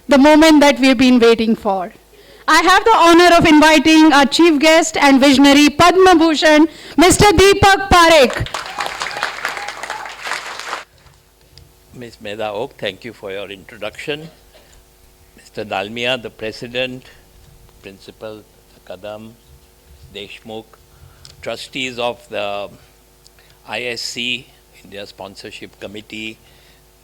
the moment that we've been waiting for. I have the honor of inviting our chief guest and visionary Padma Bhushan, Mr. Deepak Parekh. Ms. Meda Oak, thank you for your introduction. Mr. Dalmia, the President, Principal Kadam, Deshmukh, trustees of the ISC, India Sponsorship Committee,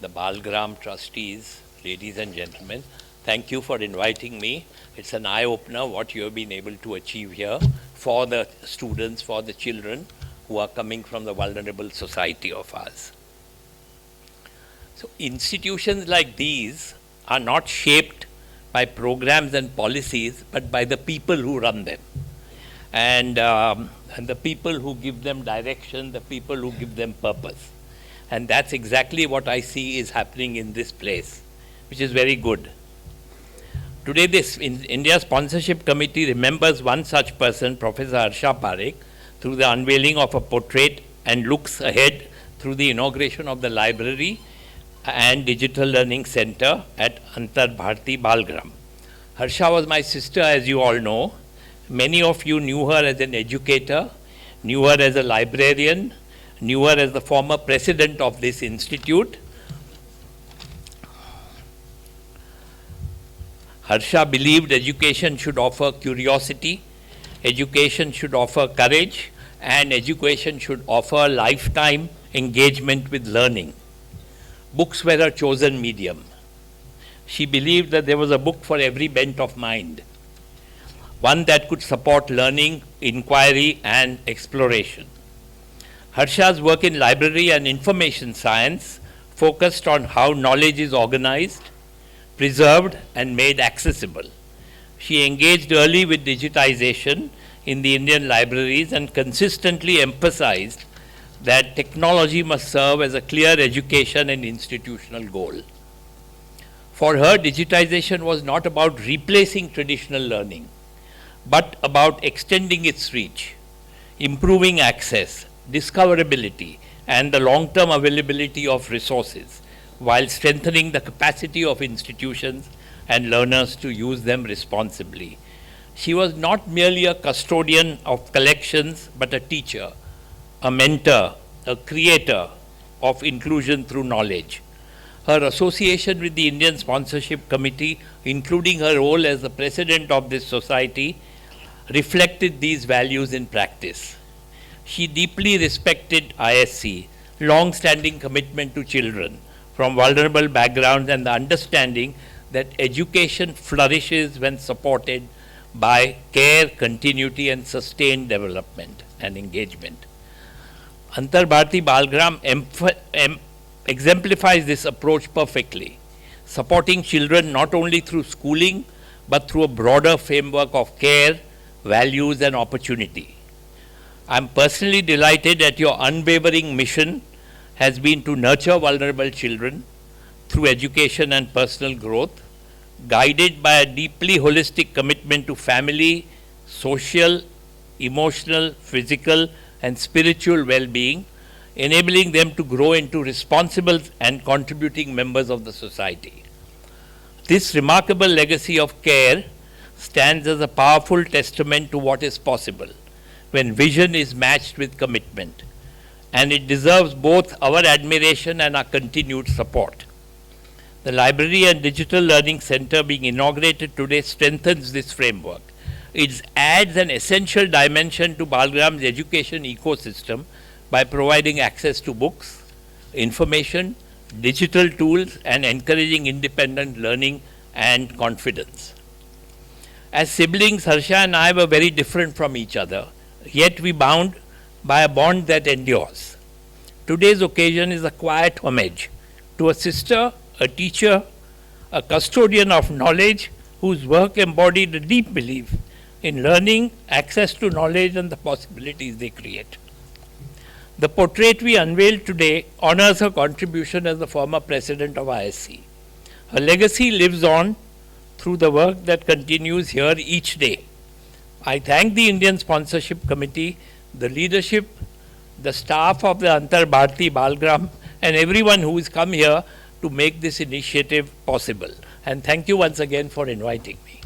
the Balgram trustees, ladies and gentlemen, thank you for inviting me. It's an eye-opener what you have been able to achieve here for the students, for the children who are coming from the vulnerable society of ours. So institutions like these are not shaped by programs and policies, but by the people who run them. And the people who give them direction, the people who give them purpose. And that's exactly what I see is happening in this place, which is very good. Today, this India Sponsorship Committee remembers one such person, Professor Harsha Parekh, through the unveiling of a portrait and looks ahead through the inauguration of the library and Digital Learning Center at Antar Bharti Balgram. Harsha was my sister, as you all know. Many of you knew her as an educator, knew her as a librarian, knew her as the former president of this institute. Harsha believed education should offer curiosity, education should offer courage, and education should offer lifetime engagement with learning. Books were her chosen medium. She believed that there was a book for every bent of mind, one that could support learning, inquiry, and exploration. Harsha's work in library and information science focused on how knowledge is organized, preserved, and made accessible. She engaged early with digitization in the Indian libraries and consistently emphasized that technology must serve as a clear education and institutional goal. For her, digitization was not about replacing traditional learning, but about extending its reach, improving access, discoverability, and the long-term availability of resources, while strengthening the capacity of institutions and learners to use them responsibly. She was not merely a custodian of collections, but a teacher, a mentor, a creator of inclusion through knowledge. Her association with the Indian Sponsorship Committee, including her role as the president of this society, reflected these values in practice. She deeply respected ISC, long-standing commitment to children from vulnerable backgrounds and the understanding that education flourishes when supported by care, continuity, and sustained development and engagement. Antar Bharti Balgram exemplifies this approach perfectly, supporting children not only through schooling, but through a broader framework of care, values, and opportunity. I am personally delighted that your unwavering mission has been to nurture vulnerable children through education and personal growth, guided by a deeply holistic commitment to family, social, emotional, physical, and spiritual well-being, enabling them to grow into responsible and contributing members of the society. This remarkable legacy of care stands as a powerful testament to what is possible when vision is matched with commitment, and it deserves both our admiration and our continued support. The Library and Digital Learning Center being inaugurated today strengthens this framework. It adds an essential dimension to Balgram's education ecosystem by providing access to books, information, digital tools, and encouraging independent learning and confidence. As siblings, Harsha and I were very different from each other, yet we bound by a bond that endures. Today's occasion is a quiet homage to a sister, a teacher, a custodian of knowledge whose work embodied a deep belief in learning, access to knowledge, and the possibilities they create. The portrait we unveiled today honors her contribution as the former president of ISC. Her legacy lives on through the work that continues here each day. I thank the Indian Sponsorship Committee, the leadership, the staff of the Antar Bharti Balgram, and everyone who has come here to make this initiative possible. And thank you once again for inviting me.